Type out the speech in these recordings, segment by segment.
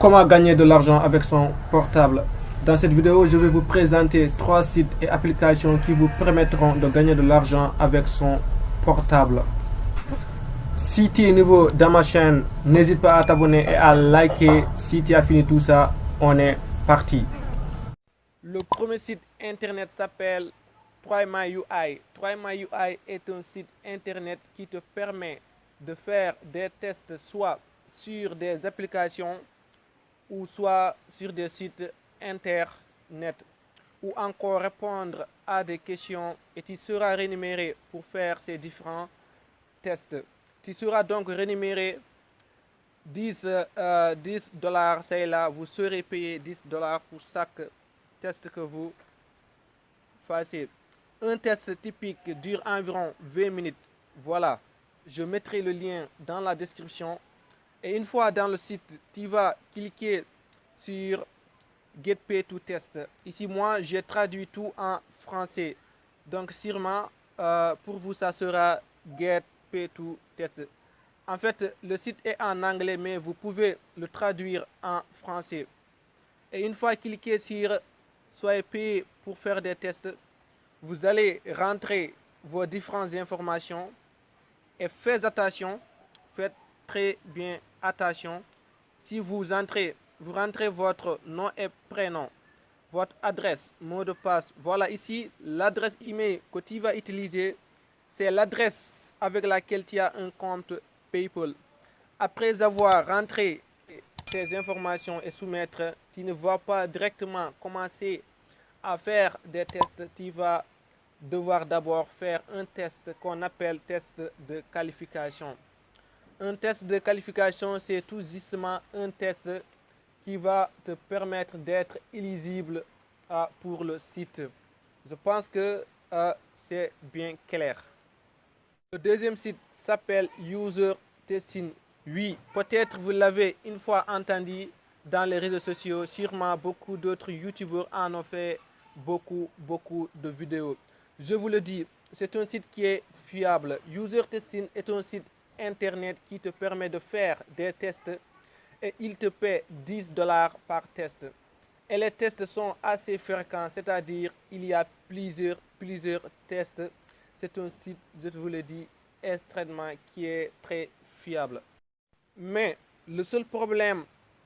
Comment gagner de l'argent avec son portable? Dans cette vidéo, je vais vous présenter 3 sites et applications qui vous permettront de gagner de l'argent avec son portable. Si tu es nouveau dans ma chaîne, n'hésite pas à t'abonner et à liker. Si tu as fini tout ça, on est parti. Le premier site internet s'appelle TryMyUI. TryMyUI est un site internet qui te permet de faire des tests soit sur des applications ou soit sur des sites internet, ou encore répondre à des questions, et tu seras rémunéré pour faire ces différents tests. Tu seras donc rémunéré 10 $, c'est là, vous serez payé 10 $ pour chaque test que vous fassiez. Un test typique dure environ 20 minutes. Voilà, je mettrai le lien dans la description. Et une fois dans le site, tu vas cliquer sur Get Pay to Test. Ici, moi, j'ai traduit tout en français. Donc, sûrement, pour vous, ça sera Get Pay to Test. En fait, le site est en anglais, mais vous pouvez le traduire en français. Et une fois cliqué sur Soyez payé pour faire des tests, vous allez rentrer vos différentes informations et faites attention, faites très bien attention. Si vous rentrez votre nom et prénom, votre adresse, mot de passe. Voilà ici l'adresse email que tu vas utiliser. C'est l'adresse avec laquelle tu as un compte PayPal. Après avoir rentré ces informations et soumettre, tu ne vas pas directement commencer à faire des tests. Tu vas devoir d'abord faire un test qu'on appelle test de qualification. Un test de qualification, c'est tout justement un test qui va te permettre d'être éligible pour le site. Je pense que c'est bien clair. Le deuxième site s'appelle User Testing. Oui, peut-être vous l'avez une fois entendu dans les réseaux sociaux. Sûrement beaucoup d'autres youtubeurs en ont fait beaucoup de vidéos. Je vous le dis, c'est un site qui est fiable. User Testing est un site internet qui te permet de faire des tests et il te paie 10 $ par test. Et les tests sont assez fréquents, c'est-à-dire il y a plusieurs tests. C'est un site, je vous le dis, extrêmement qui est très fiable. Mais le seul problème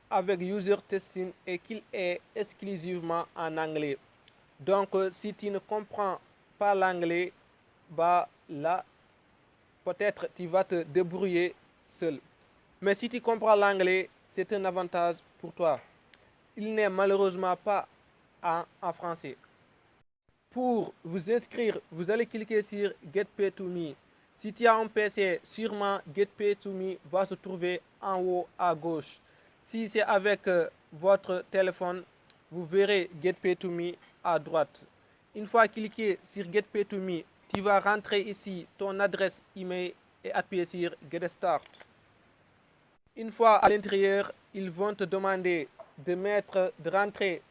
avec User Testing est qu'il est exclusivement en anglais. Donc si tu ne comprends pas l'anglais, bah là, peut-être tu vas te débrouiller seul. Mais si tu comprends l'anglais, c'est un avantage pour toi. Il n'est malheureusement pas en français. Pour vous inscrire, vous allez cliquer sur Get Pay to Me. Si tu as un PC, sûrement Get Pay to Me va se trouver en haut à gauche. Si c'est avec votre téléphone, vous verrez Get Pay to Me à droite. Une fois cliqué sur Get Pay to Me, tu vas rentrer ici ton adresse email et appuyer sur Get Start. Une fois à l'intérieur, ils vont te demander de rentrer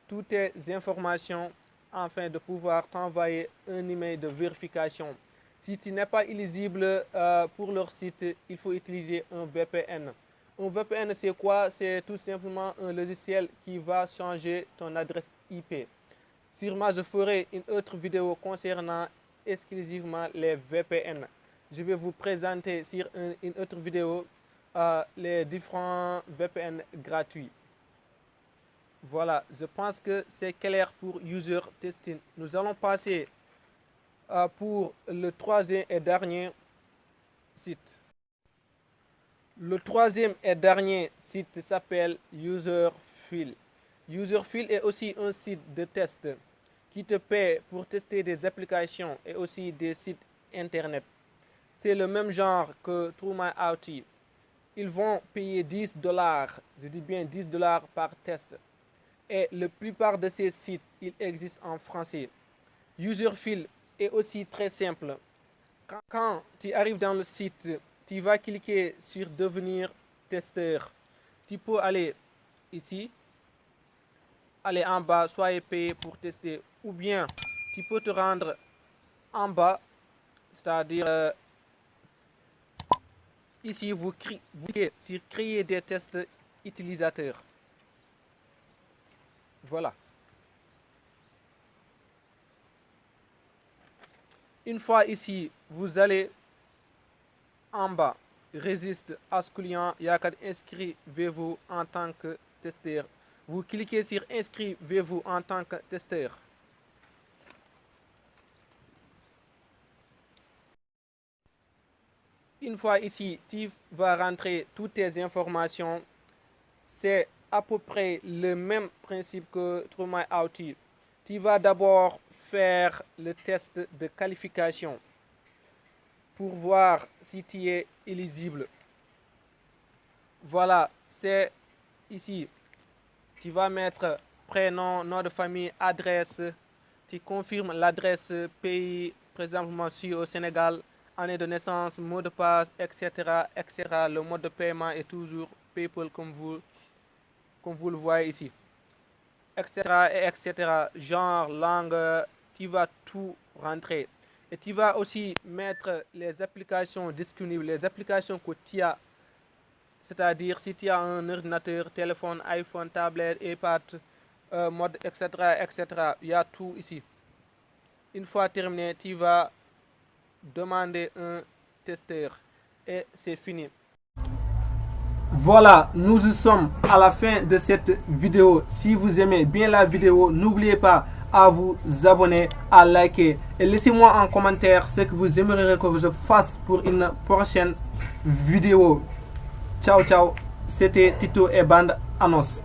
toutes tes informations afin de pouvoir t'envoyer un email de vérification. Si tu n'es pas éligible pour leur site, il faut utiliser un VPN. Un VPN, c'est quoi? C'est tout simplement un logiciel qui va changer ton adresse IP. Sûrement, je ferai une autre vidéo concernant exclusivement les VPN. Je vais vous présenter sur une autre vidéo les différents VPN gratuits. Voilà, je pense que c'est clair pour User Testing. Nous allons passer pour le troisième et dernier site. Le troisième et dernier site s'appelle Userfill. Userfill est aussi un site de test qui te paie pour tester des applications et aussi des sites internet. C'est le même genre que TrueMyIoT. Ils vont payer 10 $, je dis bien 10 $ par test. Et la plupart de ces sites, ils existent en français. Userfill est aussi très simple. Quand tu arrives dans le site, tu vas cliquer sur devenir testeur. Tu peux aller ici, aller en bas, soyez payé pour tester. Ou bien, tu peux te rendre en bas, c'est-à-dire ici, vous cliquez sur créer des tests utilisateurs. Voilà. Une fois ici, vous allez en bas, registre Ascolian Yakad, inscrivez-vous en tant que testeur. Vous cliquez sur inscrivez-vous en tant que testeur. Une fois ici, tu vas rentrer toutes tes informations. C'est à peu près le même principe que TrueMyOut. Tu vas d'abord faire le test de qualification pour voir si tu es éligible. Voilà, c'est ici. Tu vas mettre prénom, nom de famille, adresse. Tu confirmes l'adresse, pays, présentement ici au Sénégal, année de naissance, mot de passe, etc., etc. Le mode de paiement est toujours PayPal comme vous le voyez ici, etc., etc. Genre, langue, tu vas tout rentrer. Et tu vas aussi mettre les applications disponibles, les applications que tu as. C'est-à-dire si tu as un ordinateur, téléphone, iPhone, tablette, iPad, mode, etc., etc. Il y a tout ici. Une fois terminé, tu vas demander un testeur et c'est fini. Voilà, nous sommes à la fin de cette vidéo. Si vous aimez bien la vidéo, n'oubliez pas à vous abonner, à liker et laissez-moi en commentaire ce que vous aimeriez que je fasse pour une prochaine vidéo. Ciao, ciao. C'était Tito et Bande Annonce.